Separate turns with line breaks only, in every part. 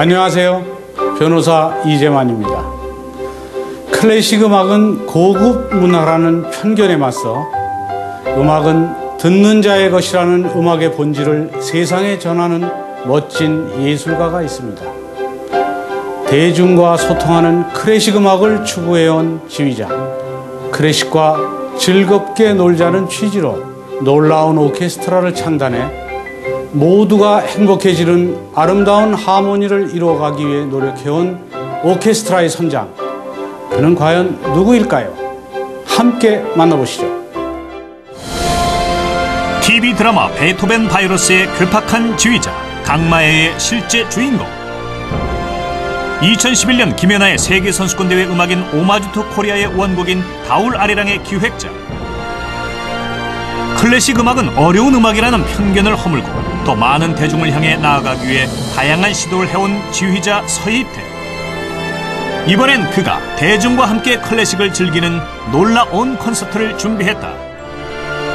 안녕하세요. 변호사 이재만입니다. 클래식 음악은 고급 문화라는 편견에 맞서 음악은 듣는 자의 것이라는 음악의 본질을 세상에 전하는 멋진 예술가가 있습니다. 대중과 소통하는 클래식 음악을 추구해온 지휘자, 클래식과 즐겁게 놀자는 취지로 놀라운 오케스트라를 창단해 모두가 행복해지는 아름다운 하모니를 이루어가기 위해 노력해온 오케스트라의 선장, 그는 과연 누구일까요? 함께 만나보시죠.
TV 드라마 베토벤 바이러스의 급박한 지휘자 강마애의 실제 주인공, 2011년 김연아의 세계선수권대회 음악인 오마주 투 코리아의 원곡인 다울 아리랑의 기획자. 클래식 음악은 어려운 음악이라는 편견을 허물고 더 많은 대중을 향해 나아가기 위해 다양한 시도를 해온 지휘자 서희태. 이번엔 그가 대중과 함께 클래식을 즐기는 놀라운 콘서트를 준비했다.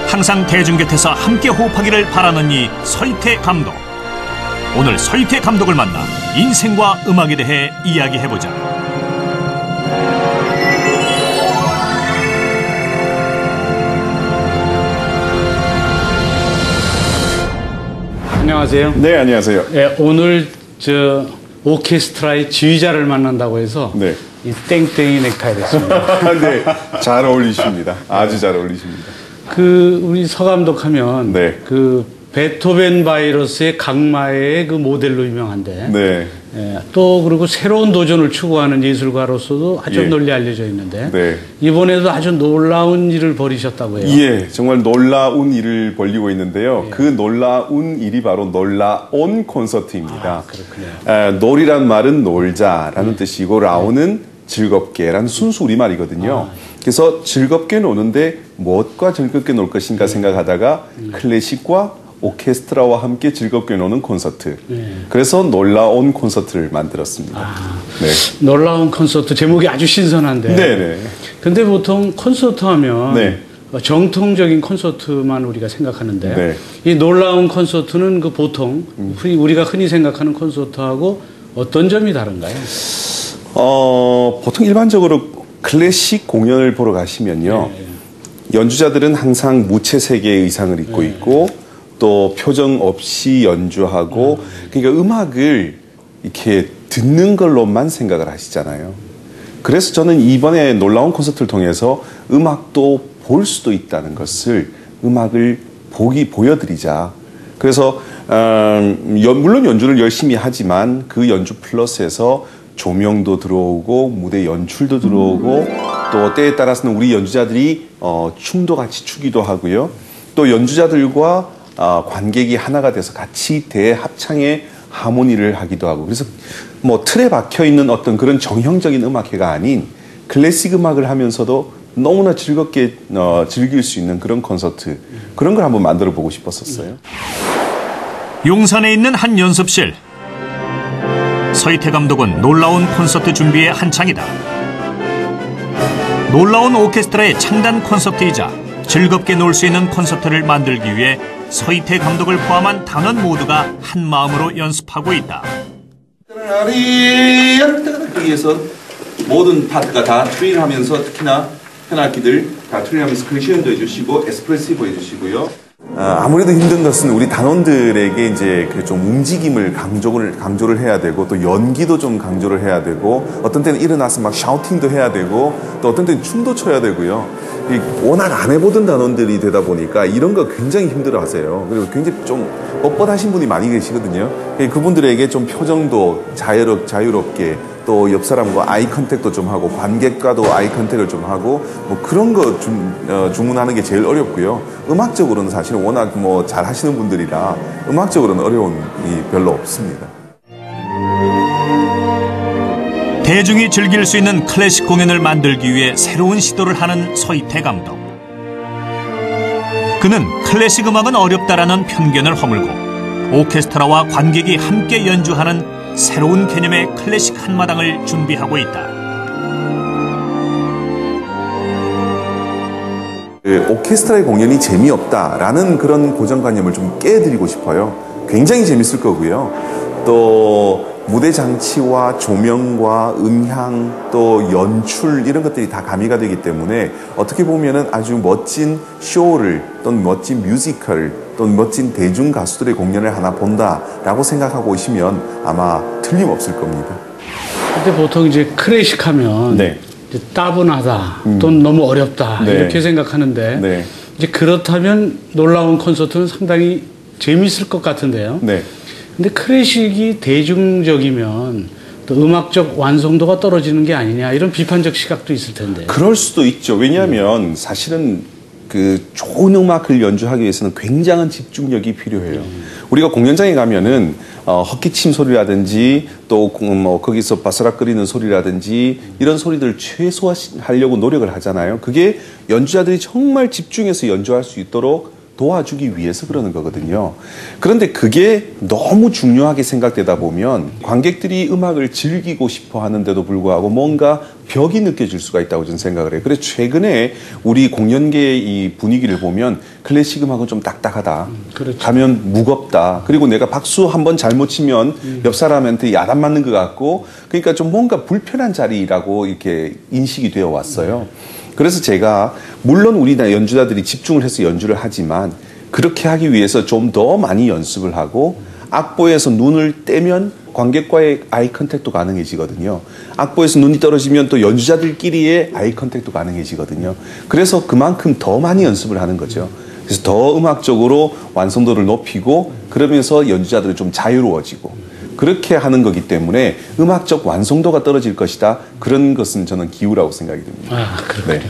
항상 대중 곁에서 함께 호흡하기를 바라는 이 서희태 감독. 오늘 서희태 감독을 만나 인생과 음악에 대해 이야기해보자.
안녕하세요.
네, 안녕하세요.
네, 오늘 오케스트라의 지휘자를 만난다고 해서
네.
이 땡땡이 넥타이를 했습니다.
네, 잘 어울리십니다. 아주 잘 어울리십니다.
우리 서 감독 하면
네.
베토벤 바이러스의 강마애의 모델로 유명한데,
네.
또 그리고 새로운 도전을 추구하는 예술가로서도 아주 널리 알려져 있는데,
네.
이번에도 아주 놀라운 일을 벌이셨다고 해요.
예, 정말 놀라운 일을 벌이고 있는데요. 그 놀라운 일이 바로 놀라운 콘서트입니다.
그렇군요.
놀이란 말은 놀자라는 뜻이고, 라온은 즐겁게라는 순수 우리말이거든요. 그래서 즐겁게 노는데 무엇과 즐겁게 놀 것인가 생각하다가 클래식과 오케스트라와 함께 즐겁게 노는 콘서트. 그래서 놀라운 콘서트를 만들었습니다. 네.
놀라운 콘서트, 제목이 아주 신선한데. 네네. 근데 보통 콘서트 하면
네.
정통적인 콘서트만 우리가 생각하는데,
네.
이 놀라운 콘서트는 보통 우리가 흔히 생각하는 콘서트하고 어떤 점이 다른가요?
보통 일반적으로 클래식 공연을 보러 가시면요. 연주자들은 항상 무채색의 의상을 입고 있고, 또 표정 없이 연주하고, 그러니까 음악을 이렇게 듣는 걸로만 생각을 하시잖아요. 그래서 저는 이번에 놀라운 콘서트를 통해서 음악도 볼 수도 있다는 것을, 음악을 보여드리자. 그래서 물론 연주를 열심히 하지만 그 연주 플러스에서 조명도 들어오고 무대 연출도 들어오고, 또 때에 따라서는 우리 연주자들이 춤도 같이 추기도 하고요. 또 연주자들과 관객이 하나가 돼서 같이 대합창의 하모니를 하기도 하고, 그래서 틀에 박혀 있는 어떤 그런 정형적인 음악회가 아닌 클래식 음악을 하면서도 너무나 즐겁게 즐길 수 있는 그런 콘서트, 그런 걸 한번 만들어 보고 싶었었어요.
용산에 있는 한 연습실. 서희태 감독은 놀라운 콘서트 준비에 한창이다. 놀라운 오케스트라의 창단 콘서트이자 즐겁게 놀 수 있는 콘서트를 만들기 위해 서희태 감독을 포함한 단원 모두가 한 마음으로 연습하고 있다.
여기에서 모든 파트가 다 트리를 하면서, 특히나 현악기들 다 트리를 하면서 크레시언도 해주시고 에스프레시브 해주시고요.
아무래도 힘든 것은 우리 단원들에게 이제 좀 움직임을 강조를 해야 되고, 또 연기도 좀 강조를 해야 되고, 어떤 때는 일어나서 막 샤우팅도 해야 되고, 또 어떤 때는 춤도 춰야 되고요. 워낙 안 해보던 단원들이 되다 보니까 이런 거 굉장히 힘들어 하세요. 그리고 굉장히 좀 뻣뻣하신 분이 많이 계시거든요. 그분들에게 좀 표정도 자유롭게, 또 옆 사람과 아이 컨택도 좀 하고, 관객과도 아이 컨택을 좀 하고, 그런 거 주문하는 게 제일 어렵고요. 음악적으로는 사실은 워낙 잘 하시는 분들이라 음악적으로는 어려움이 별로 없습니다.
대중이 즐길 수 있는 클래식 공연을 만들기 위해 새로운 시도를 하는 서희태 감독. 그는 클래식 음악은 어렵다라는 편견을 허물고 오케스트라와 관객이 함께 연주하는 새로운 개념의 클래식 한마당을 준비하고 있다.
오케스트라의 공연이 재미없다라는 그런 고정관념을 좀 깨드리고 싶어요. 굉장히 재밌을 거고요. 또 무대 장치와 조명과 음향 또 연출 이런 것들이 다 가미가 되기 때문에 어떻게 보면은 아주 멋진 쇼를 또는 멋진 뮤지컬 또는 멋진 대중 가수들의 공연을 하나 본다라고 생각하고 오시면 아마 틀림없을 겁니다.
근데 보통 이제 클래식 하면
네.
이제 따분하다 또는 너무 어렵다
네.
이렇게 생각하는데
네.
이제 그렇다면 놀라운 콘서트는 상당히 재미있을 것 같은데요.
네.
근데 클래식이 대중적이면 또 음악적 완성도가 떨어지는 게 아니냐 이런 비판적 시각도 있을 텐데.
그럴 수도 있죠. 왜냐하면 사실은 그 좋은 음악을 연주하기 위해서는 굉장한 집중력이 필요해요. 우리가 공연장에 가면은 헛기침 소리라든지 또 뭐 거기서 바스락거리는 소리라든지 이런 소리들을 최소화하려고 노력을 하잖아요. 그게 연주자들이 정말 집중해서 연주할 수 있도록 도와주기 위해서 그러는 거거든요. 그런데 그게 너무 중요하게 생각되다 보면 관객들이 음악을 즐기고 싶어 하는데도 불구하고 뭔가 벽이 느껴질 수가 있다고 저는 생각을 해요. 그래서 최근에 우리 공연계의 이 분위기를 보면 클래식 음악은 좀 딱딱하다.
그렇죠.
가면 무겁다. 그리고 내가 박수 한번 잘못 치면 옆 사람한테 야단 맞는 것 같고 그러니까 좀 뭔가 불편한 자리라고 이렇게 인식이 되어 왔어요. 그래서 제가 물론 우리나라 연주자들이 집중을 해서 연주를 하지만 그렇게 하기 위해서 좀 더 많이 연습을 하고 악보에서 눈을 떼면 관객과의 아이 컨택도 가능해지거든요. 악보에서 눈이 떨어지면 또 연주자들끼리의 아이 컨택도 가능해지거든요. 그래서 그만큼 더 많이 연습을 하는 거죠. 그래서 더 음악적으로 완성도를 높이고 그러면서 연주자들이 좀 자유로워지고 그렇게 하는 거기 때문에 음악적 완성도가 떨어질 것이다. 그런 것은 저는 기우라고 생각이 듭니다.
아, 그렇군요.
네.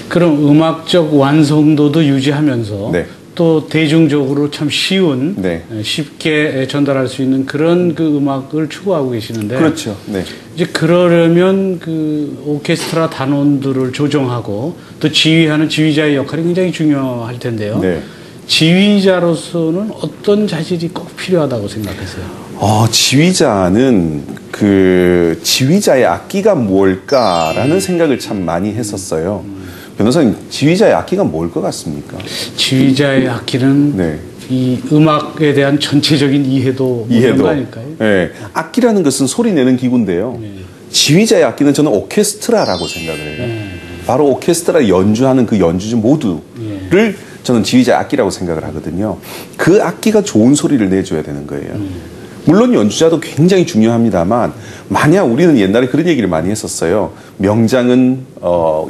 그럼 음악적 완성도도 유지하면서
네.
또 대중적으로 참 쉬운
네.
쉽게 전달할 수 있는 그런 그 음악을 추구하고 계시는데
그렇죠. 네.
이제 그러려면 그 오케스트라 단원들을 조정하고 또 지휘하는 지휘자의 역할이 굉장히 중요할 텐데요.
네.
지휘자로서는 어떤 자질이 꼭 필요하다고 생각하세요?
지휘자는 그 지휘자의 악기가 뭘까라는 생각을 참 많이 했었어요. 변호사님, 지휘자의 악기가 뭘 것 같습니까?
지휘자의 악기는
네.
이 음악에 대한 전체적인 이해도 거 아닐까요?
네. 악기라는 것은 소리 내는 기구인데요. 지휘자의 악기는 저는 오케스트라라고 생각을 해요. 바로 오케스트라 연주하는 그 연주자 모두를 저는 지휘자의 악기라고 생각을 하거든요. 그 악기가 좋은 소리를 내줘야 되는 거예요. 물론 연주자도 굉장히 중요합니다만 만약 우리는 옛날에 그런 얘기를 많이 했었어요. 명장은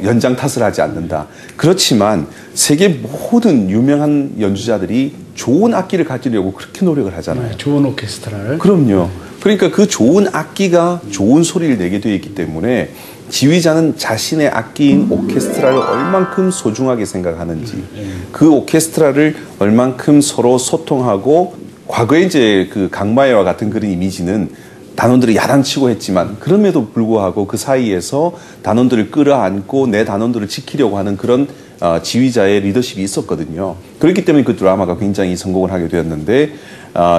연장 탓을 하지 않는다. 그렇지만 세계 모든 유명한 연주자들이 좋은 악기를 가지려고 그렇게 노력을 하잖아요.
좋은 오케스트라를.
그럼요. 그러니까 그 좋은 악기가 좋은 소리를 내게 되어 있기 때문에 지휘자는 자신의 악기인 오케스트라를 얼만큼 소중하게 생각하는지 그 오케스트라를 얼만큼 서로 소통하고 과거에 이제 그 강마애와 같은 그런 이미지는 단원들이 야단치고 했지만 그럼에도 불구하고 그 사이에서 단원들을 끌어안고 내 단원들을 지키려고 하는 그런 지휘자의 리더십이 있었거든요. 그렇기 때문에 그 드라마가 굉장히 성공을 하게 되었는데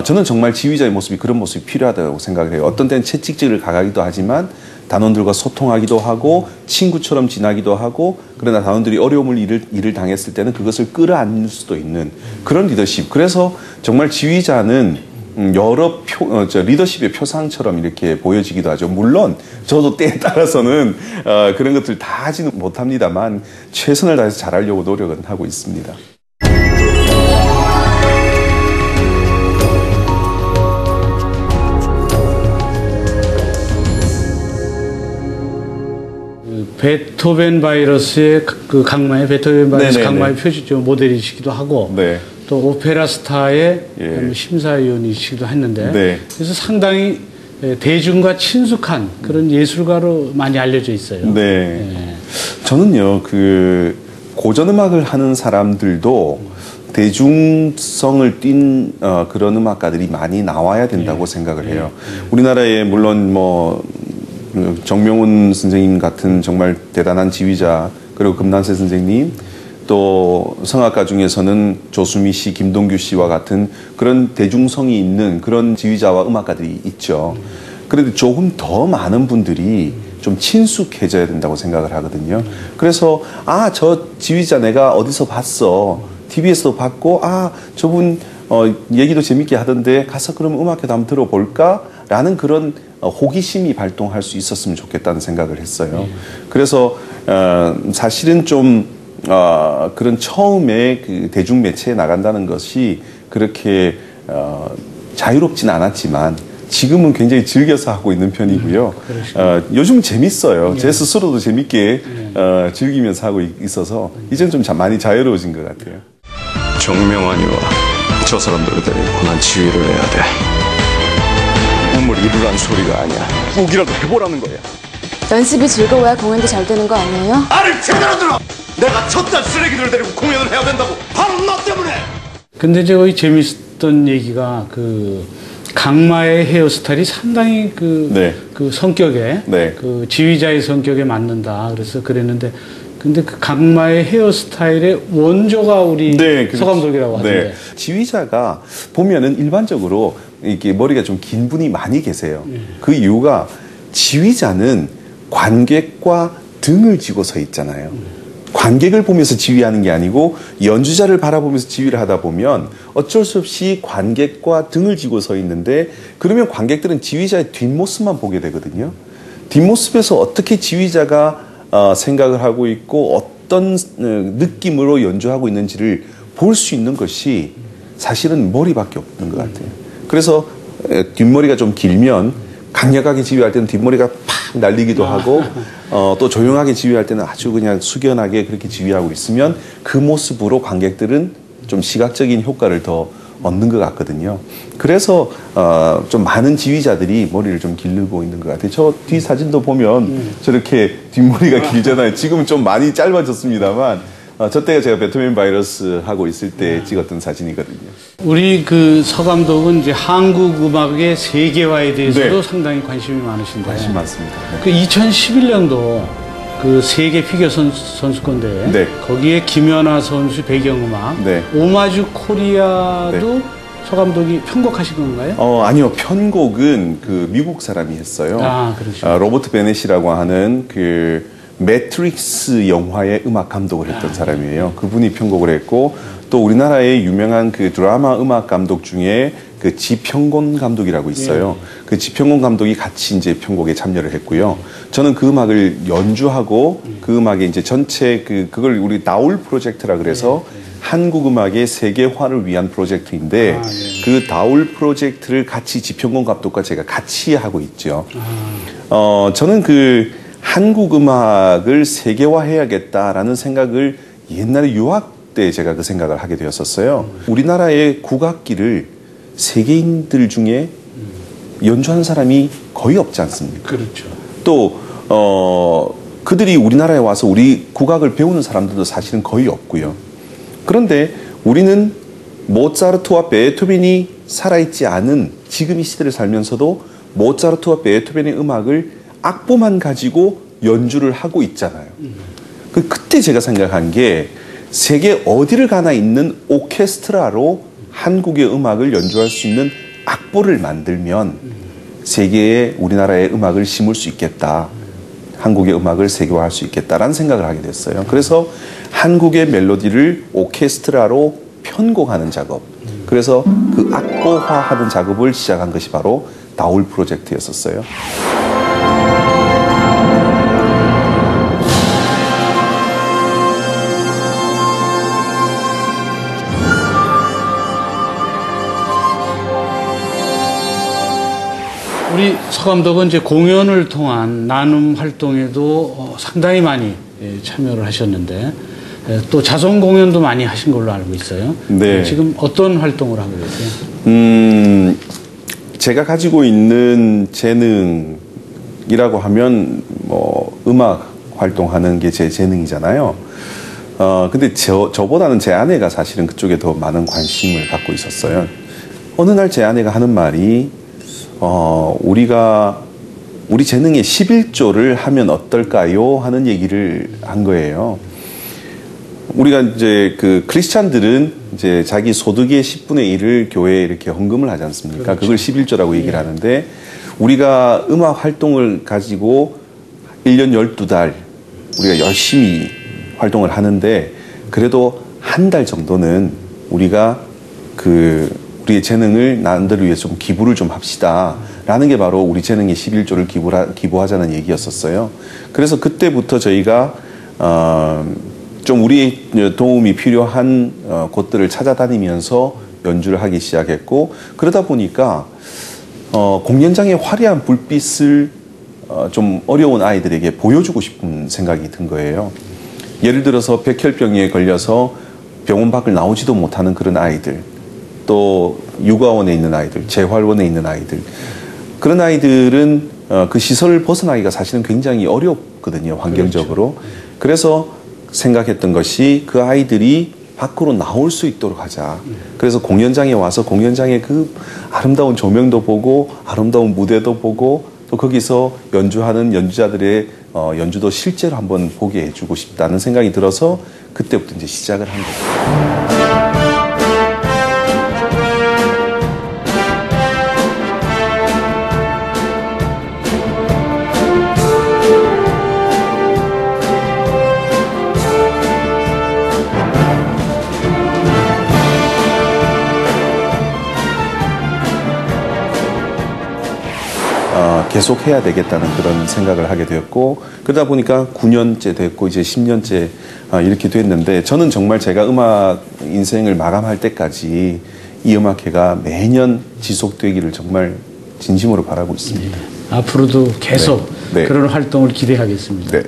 저는 정말 지휘자의 모습이 그런 모습이 필요하다고 생각을 해요. 어떤 때는 채찍질을 가하기도 하지만 단원들과 소통하기도 하고 친구처럼 지나기도 하고 그러나 단원들이 어려움을 일을 당했을 때는 그것을 끌어안을 수도 있는 그런 리더십. 그래서 정말 지휘자는 여러 리더십의 표상처럼 이렇게 보여지기도 하죠. 물론 저도 때에 따라서는 그런 것들 다 하지는 못합니다만 최선을 다해서 잘하려고 노력은 하고 있습니다.
베토벤 바이러스의 그 강마의 베토벤 바이러스
네네네.
강마의 표지 모델이시기도 하고
네.
또 오페라 스타의
예.
심사위원이시기도 했는데
네.
그래서 상당히 대중과 친숙한 그런 예술가로 많이 알려져 있어요.
네. 저는요, 그 고전 음악을 하는 사람들도 대중성을 띈 그런 음악가들이 많이 나와야 된다고 생각을 해요. 우리나라에 물론 뭐 정명훈 선생님 같은 정말 대단한 지휘자, 그리고 금난세 선생님, 또 성악가 중에서는 조수미 씨, 김동규 씨와 같은 그런 대중성이 있는 그런 지휘자와 음악가들이 있죠. 그래도 조금 더 많은 분들이 좀 친숙해져야 된다고 생각을 하거든요. 그래서 저 지휘자 내가 어디서 봤어. TV에서도 봤고 저분 얘기도 재밌게 하던데 가서 그럼 음악회도 한번 들어볼까? 라는 그런 호기심이 발동할 수 있었으면 좋겠다는 생각을 했어요. 그래서 사실은 좀 그런 처음에 그 대중매체에 나간다는 것이 그렇게 자유롭진 않았지만 지금은 굉장히 즐겨서 하고 있는 편이고요. 요즘 재밌어요. 제 스스로도 재밌게 즐기면서 하고 있어서 이제는 좀 많이 자유로워진 것 같아요.
정명환이와 저 사람들을 데리고 난 지휘를 해야 돼. 꿈을 이루란 소리가 아니야. 꼭이라도 해보라는 거야.
연습이 즐거워야 공연도 잘 되는 거 아니에요?
말을 제대로 들어! 내가 첫달 쓰레기들을 데리고 공연을 해야 된다고! 바로 너 때문에!
근데 이제 거의 재밌었던 얘기가 그 강마의 헤어스타일이 상당히 그 성격에 그 지휘자의 성격에 맞는다. 그래서 그랬는데 근데 그 강마의 헤어스타일의 원조가 우리 서감독이라고 하던데.
지휘자가 보면은 일반적으로 이렇게 머리가 좀 긴 분이 많이 계세요. 그 이유가 지휘자는 관객과 등을 쥐고 서 있잖아요. 관객을 보면서 지휘하는 게 아니고 연주자를 바라보면서 지휘를 하다 보면 어쩔 수 없이 관객과 등을 쥐고 서 있는데 그러면 관객들은 지휘자의 뒷모습만 보게 되거든요. 뒷모습에서 어떻게 지휘자가 생각을 하고 있고 어떤 느낌으로 연주하고 있는지를 볼 수 있는 것이 사실은 머리밖에 없는 것 같아요. 그래서 뒷머리가 좀 길면 강력하게 지휘할 때는 뒷머리가 팍 날리기도 하고 또 조용하게 지휘할 때는 아주 그냥 숙연하게 그렇게 지휘하고 있으면 그 모습으로 관객들은 좀 시각적인 효과를 더 얻는 것 같거든요. 그래서 좀 많은 지휘자들이 머리를 좀 기르고 있는 것 같아요. 저 뒤 사진도 보면 저렇게 뒷머리가 길잖아요. 지금은 좀 많이 짧아졌습니다만 저 때가 제가 배트맨 바이러스 하고 있을 때 찍었던 사진이거든요.
우리 그 서감독은 이제 한국 음악의 세계화에 대해서도 상당히 관심이 많으신데.
관심 많습니다.
그 2011년도 그 세계 피겨 선수권 대회 거기에 김연아 선수 배경음악 오마주 코리아도 서감독이 편곡하신 건가요?
아니요. 편곡은 그 미국 사람이 했어요.
그렇죠.
로버트 베넷이라고 하는 그 매트릭스 영화의 음악 감독을 했던 사람이에요. 그분이 편곡을 했고 또 우리나라의 유명한 그 드라마 음악 감독 중에 그 지평곤 감독이라고 있어요. 그 지평곤 감독이 같이 이제 편곡에 참여를 했고요. 저는 그 음악을 연주하고 그 음악의 이제 전체 그걸 우리 나울 프로젝트라 그래서 한국 음악의 세계화를 위한 프로젝트인데 그 나울 프로젝트를 같이 지평곤 감독과 제가 같이 하고 있죠. 저는 그 한국 음악을 세계화해야겠다라는 생각을 옛날에 유학 때 제가 그 생각을 하게 되었었어요. 우리나라의 국악기를 세계인들 중에 연주하는 사람이 거의 없지 않습니까?
그렇죠.
또 그들이 우리나라에 와서 우리 국악을 배우는 사람들도 사실은 거의 없고요. 그런데 우리는 모차르트와 베토벤이 살아있지 않은 지금 이 시대를 살면서도 모차르트와 베토벤의 음악을 악보만 가지고 연주를 하고 있잖아요. 그때 제가 생각한 게 세계 어디를 가나 있는 오케스트라로 한국의 음악을 연주할 수 있는 악보를 만들면 세계에 우리나라의 음악을 심을 수 있겠다. 한국의 음악을 세계화할 수 있겠다라는 생각을 하게 됐어요. 그래서 한국의 멜로디를 오케스트라로 편곡하는 작업. 그래서 그 악보화하는 작업을 시작한 것이 바로 나울 프로젝트였었어요.
우리 서감독은 이제 공연을 통한 나눔 활동에도 상당히 많이 참여를 하셨는데 또 자선 공연도 많이 하신 걸로 알고 있어요. 지금 어떤 활동을 하고 계세요?
제가 가지고 있는 재능이라고 하면 뭐 음악 활동하는 게 제 재능이잖아요. 근데 저보다는 제 아내가 사실은 그쪽에 더 많은 관심을 갖고 있었어요. 어느 날 제 아내가 하는 말이 우리 재능의 11조를 하면 어떨까요? 하는 얘기를 한 거예요. 우리가 이제 그 크리스찬들은 이제 자기 소득의 10분의 1을 교회에 이렇게 헌금을 하지 않습니까? 그걸 11조라고 얘기를 하는데 우리가 음악 활동을 가지고 1년 12달 우리가 열심히 활동을 하는데 그래도 한 달 정도는 우리가 그 우리의 재능을 남들을 위해 좀 기부를 좀 합시다. 라는 게 바로 우리 재능의 11조를 기부하자는 얘기였었어요. 그래서 그때부터 저희가 좀 우리의 도움이 필요한 곳들을 찾아다니면서 연주를 하기 시작했고, 그러다 보니까 공연장의 화려한 불빛을 좀 어려운 아이들에게 보여주고 싶은 생각이 든 거예요. 예를 들어서 백혈병에 걸려서 병원 밖을 나오지도 못하는 그런 아이들, 또 육아원에 있는 아이들, 재활원에 있는 아이들, 그런 아이들은 그 시설을 벗어나기가 사실은 굉장히 어렵거든요, 환경적으로. 그래서 생각했던 것이 그 아이들이 밖으로 나올 수 있도록 하자. 그래서 공연장에 와서 공연장의 그 아름다운 조명도 보고 아름다운 무대도 보고 또 거기서 연주하는 연주자들의 연주도 실제로 한번 보게 해주고 싶다는 생각이 들어서 그때부터 이제 시작을 한 거죠. 계속 해야 되겠다는 그런 생각을 하게 되었고, 그러다 보니까 9년째 됐고 이제 10년째 이렇게 됐는데, 저는 정말 제가 음악 인생을 마감할 때까지 이 음악회가 매년 지속되기를 정말 진심으로 바라고 있습니다.
앞으로도 계속
네.
그런 활동을 기대하겠습니다.
네.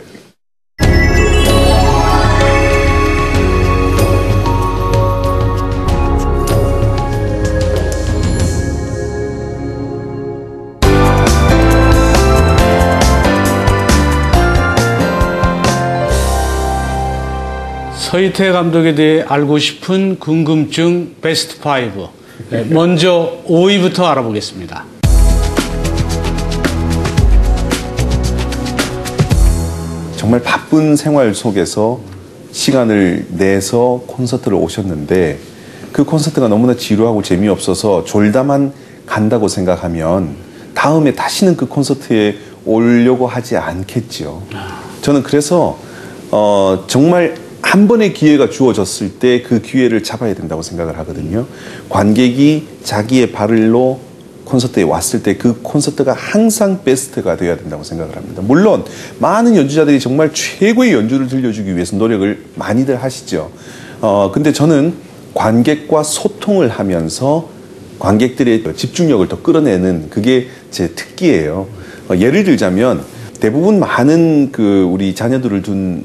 서희태 감독에 대해 알고 싶은 궁금증 베스트 5. 먼저 5위부터 알아보겠습니다.
정말 바쁜 생활 속에서 시간을 내서 콘서트를 오셨는데, 그 콘서트가 너무나 지루하고 재미없어서 졸다만 간다고 생각하면 다음에 다시는 그 콘서트에 오려고 하지 않겠지요. 저는 그래서 정말 한 번의 기회가 주어졌을 때 그 기회를 잡아야 된다고 생각을 하거든요. 관객이 자기의 발로 콘서트에 왔을 때 그 콘서트가 항상 베스트가 되어야 된다고 생각을 합니다. 물론 많은 연주자들이 정말 최고의 연주를 들려주기 위해서 노력을 많이들 하시죠. 근데 저는 관객과 소통을 하면서 관객들의 집중력을 더 끌어내는 그게 제 특기예요. 예를 들자면 대부분 많은 우리 자녀들을 둔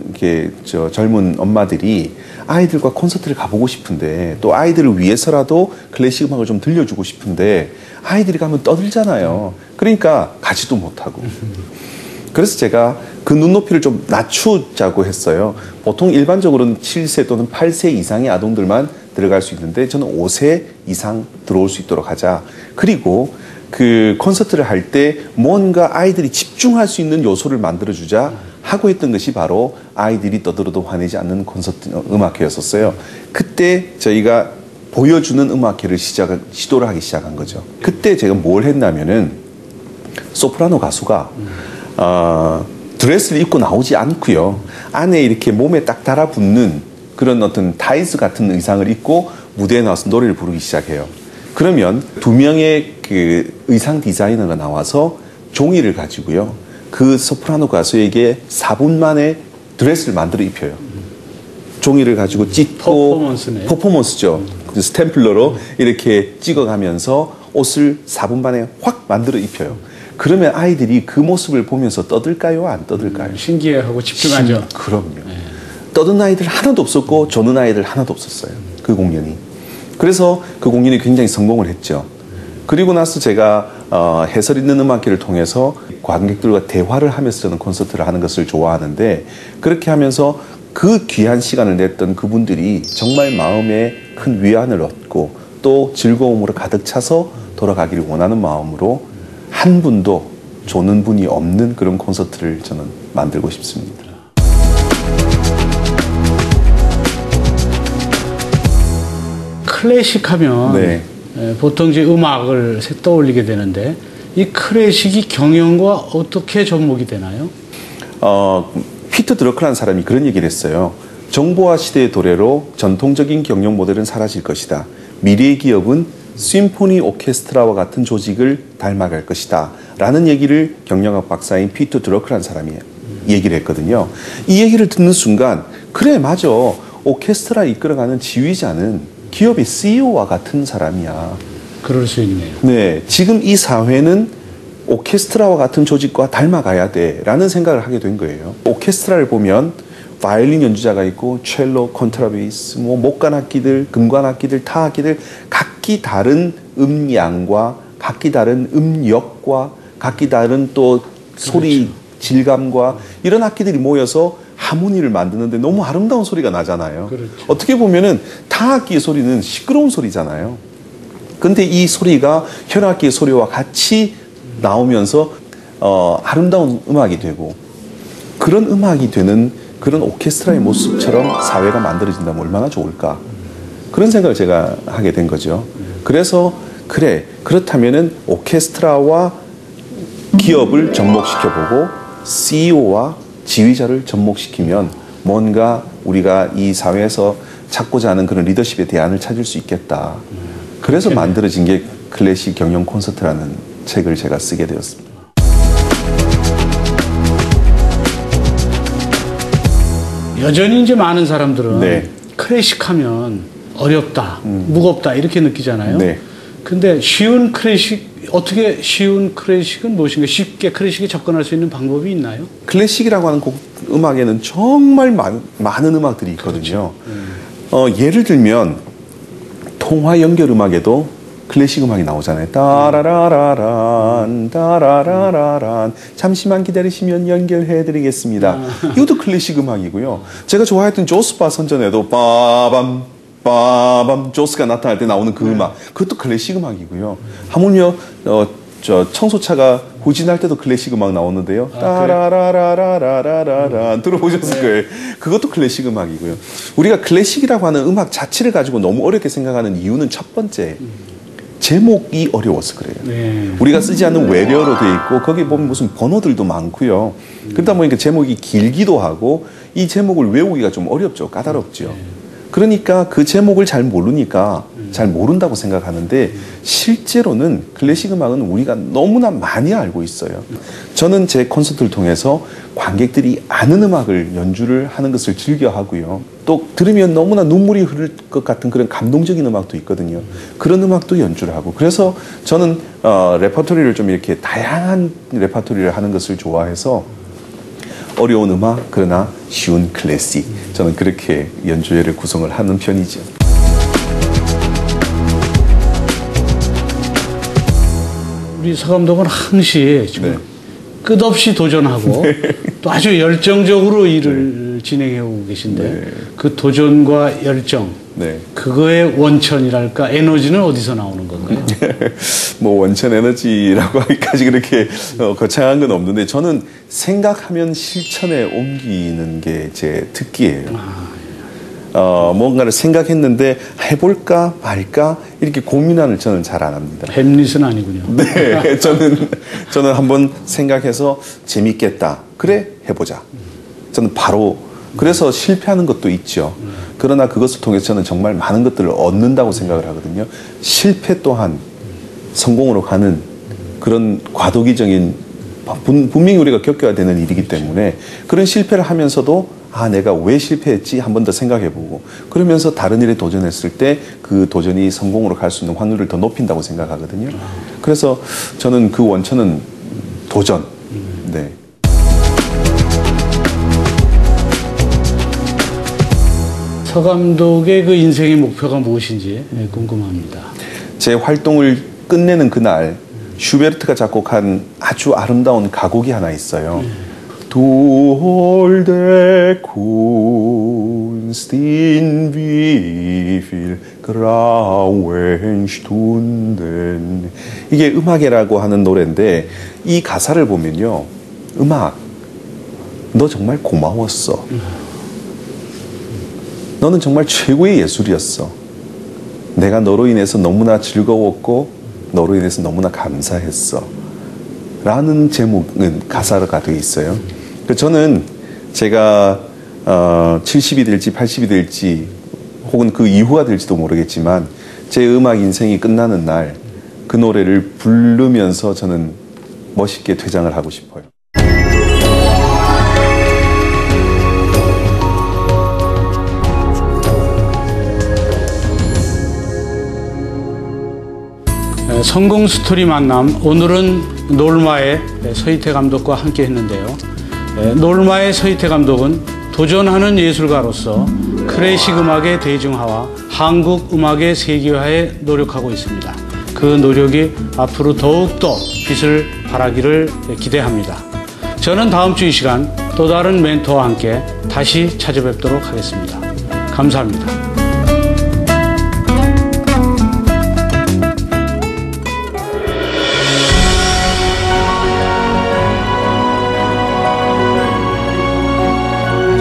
젊은 엄마들이 아이들과 콘서트를 가보고 싶은데, 또 아이들을 위해서라도 클래식 음악을 좀 들려주고 싶은데 아이들이 가면 떠들잖아요. 그러니까 가지도 못하고. 그래서 제가 그 눈높이를 좀 낮추자고 했어요. 보통 일반적으로는 7세 또는 8세 이상의 아동들만 들어갈 수 있는데, 저는 5세 이상 들어올 수 있도록 하자. 그리고 그 콘서트를 할 때 뭔가 아이들이 집중할 수 있는 요소를 만들어주자 하고 했던 것이 바로 아이들이 떠들어도 화내지 않는 콘서트 음악회였었어요. 그때 저희가 보여주는 음악회를 시도를 하기 시작한 거죠. 그때 제가 뭘 했냐면은 소프라노 가수가 드레스를 입고 나오지 않고요, 안에 이렇게 몸에 딱 달아붙는 그런 어떤 타이즈 같은 의상을 입고 무대에 나와서 노래를 부르기 시작해요. 그러면 2명의 그 의상 디자이너가 나와서 종이를 가지고요, 그 소프라노 가수에게 4분 만에 드레스를 만들어 입혀요. 종이를 가지고 찢고, 퍼포먼스죠. 스탬플러로 이렇게 찍어가면서 옷을 4분 만에 확 만들어 입혀요. 그러면 아이들이 그 모습을 보면서 떠들까요? 안 떠들까요?
신기해하고 집중하죠.
그럼요. 네. 떠든 아이들 하나도 없었고 조는 아이들 하나도 없었어요, 그 공연이. 그래서 그 공연이 굉장히 성공을 했죠. 그리고 나서 제가 해설 있는 음악회를 통해서 관객들과 대화를 하면서 저는 콘서트를 하는 것을 좋아하는데, 그렇게 하면서 그 귀한 시간을 냈던 그분들이 정말 마음에 큰 위안을 얻고 또 즐거움으로 가득 차서 돌아가기를 원하는 마음으로 한 분도 조는 분이 없는 그런 콘서트를 저는 만들고 싶습니다.
클래식 하면
네.
보통 이제 음악을 떠올리게 되는데, 이 클래식이 경영과 어떻게 접목이 되나요?
피터 드러크라는 사람이 그런 얘기를 했어요. 정보화 시대의 도래로 전통적인 경영 모델은 사라질 것이다. 미래의 기업은 심포니 오케스트라와 같은 조직을 닮아갈 것이다 라는 얘기를 경영학 박사인 피터 드러크라는 사람이 얘기를 했거든요. 이 얘기를 듣는 순간 그래 맞아, 오케스트라 이끌어가는 지휘자는 기업의 CEO와 같은 사람이야.
그럴 수 있네요.
네, 지금 이 사회는 오케스트라와 같은 조직과 닮아가야 돼라는 생각을 하게 된 거예요. 오케스트라를 보면 바이올린 연주자가 있고 첼로, 콘트라베이스, 목관악기들, 금관악기들, 타악기들 각기 다른 음량과 각기 다른 음역과 각기 다른 또 소리 질감과 이런 악기들이 모여서 하모니를 만드는데 너무 아름다운 소리가 나잖아요.
그렇죠.
어떻게 보면은 타악기의 소리는 시끄러운 소리잖아요. 근데 이 소리가 현악기의 소리와 같이 나오면서 아름다운 음악이 되고, 그런 음악이 되는 그런 오케스트라의 모습처럼 사회가 만들어진다면 얼마나 좋을까, 그런 생각을 제가 하게 된 거죠. 그래서 그래, 그렇다면은 오케스트라와 기업을 접목시켜보고 CEO와 지휘자를 접목시키면 뭔가 우리가 이 사회에서 찾고자 하는 그런 리더십의 대안을 찾을 수 있겠다. 그래서 만들어진 게 클래식 경영 콘서트라는 책을 제가 쓰게 되었습니다.
여전히 이제 많은 사람들은
네.
클래식 하면 어렵다, 무겁다 이렇게 느끼잖아요.
네.
근데 쉬운 클래식은 무엇인가? 쉽게 클래식에 접근할 수 있는 방법이 있나요?
클래식이라고 하는 음악에는 정말 많은 음악들이 있거든요.
그렇죠.
예를 들면 통화 연결 음악에도 클래식 음악이 나오잖아요. 따라라라란 따라라라란 잠시만 기다리시면 연결해드리겠습니다. 이것도 클래식 음악이고요. 제가 좋아했던 조스바 선전에도 빠밤 빠밤 조스가 나타날 때 나오는 그 음악, 그것도 클래식 음악이고요. 하물며 청소차가 후진할 때도 클래식 음악 나오는데요. 따라라라라라라라 들어보셨을 거예요. 그것도 클래식 음악이고요. 우리가 클래식이라고 하는 음악 자체를 가지고 너무 어렵게 생각하는 이유는 첫 번째, 제목이 어려워서 그래요.
네.
우리가 쓰지 않는 외래어로 돼 있고 거기 보면 무슨 번호들도 많고요. 그러다 보니까 제목이 길기도 하고 이 제목을 외우기가 좀 어렵죠. 까다롭죠. 그러니까 그 제목을 잘 모르니까 잘 모른다고 생각하는데, 실제로는 클래식 음악은 우리가 너무나 많이 알고 있어요. 저는 제 콘서트를 통해서 관객들이 아는 음악을 연주를 하는 것을 즐겨 하고요. 또 들으면 너무나 눈물이 흐를 것 같은 그런 감동적인 음악도 있거든요. 그런 음악도 연주를 하고, 그래서 저는 레퍼토리를 좀 이렇게 다양한 레퍼토리를 하는 것을 좋아해서 어려운 음악, 그러나 쉬운 클래식, 저는 그렇게 연주회를 구성을 하는 편이죠.
우리 서 감독은 항시 지금 끝없이 도전하고 또 아주 열정적으로 일을 진행해 오고 계신데 그 도전과 열정, 그거의 원천이랄까, 에너지는 어디서 나오는 건가요?
뭐 원천 에너지라고 하기까지 그렇게 거창한 건 없는데, 저는 생각하면 실천에 옮기는 게 제 특기예요. 뭔가를 생각했는데 해볼까 말까 이렇게 고민을 저는 잘 안 합니다.
햄릿은 아니군요.
네, 저는 한번 생각해서 재밌겠다, 그래 해보자. 저는 바로, 그래서 실패하는 것도 있죠. 그러나 그것을 통해서 저는 정말 많은 것들을 얻는다고 생각을 하거든요. 실패 또한 성공으로 가는 그런 과도기적인, 분명히 우리가 겪어야 되는 일이기 때문에, 그런 실패를 하면서도 내가 왜 실패했지 한 번 더 생각해보고, 그러면서 다른 일에 도전했을 때 그 도전이 성공으로 갈 수 있는 확률을 더 높인다고 생각하거든요. 그래서 저는 그 원천은 도전. 네.
서 감독의 그 인생의 목표가 무엇인지 궁금합니다.
제 활동을 끝내는 그날 슈베르트가 작곡한 아주 아름다운 가곡이 하나 있어요. Du holde Kunst in wie viel grauen Stunden. 이게 음악이라고 하는 노래인데, 이 가사를 보면요, 음악, 너 정말 고마웠어. 너는 정말 최고의 예술이었어. 내가 너로 인해서 너무나 즐거웠고 너로 인해서 너무나 감사했어. 라는 제목은 가사가 되어 있어요. 저는 제가 70이 될지 80이 될지 혹은 그 이후가 될지도 모르겠지만, 제 음악 인생이 끝나는 날 그 노래를 부르면서 저는 멋있게 퇴장을 하고 싶어요.
성공 스토리 만남, 오늘은 놀마의 서희태 감독과 함께 했는데요. 놀마의 서희태 감독은 도전하는 예술가로서 클래식 음악의 대중화와 한국 음악의 세계화에 노력하고 있습니다. 그 노력이 앞으로 더욱더 빛을 발하기를 기대합니다. 저는 다음 주 이 시간 또 다른 멘토와 함께 다시 찾아뵙도록 하겠습니다. 감사합니다.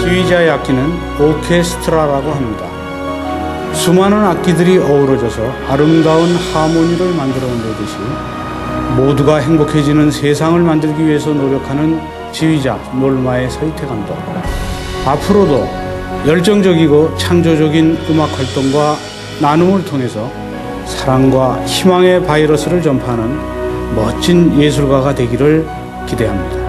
지휘자의 악기는 오케스트라라고 합니다. 수많은 악기들이 어우러져서 아름다운 하모니를 만들어내듯이 모두가 행복해지는 세상을 만들기 위해서 노력하는 지휘자 놀마의 서희태 감독. 앞으로도 열정적이고 창조적인 음악 활동과 나눔을 통해서 사랑과 희망의 바이러스를 전파하는 멋진 예술가가 되기를 기대합니다.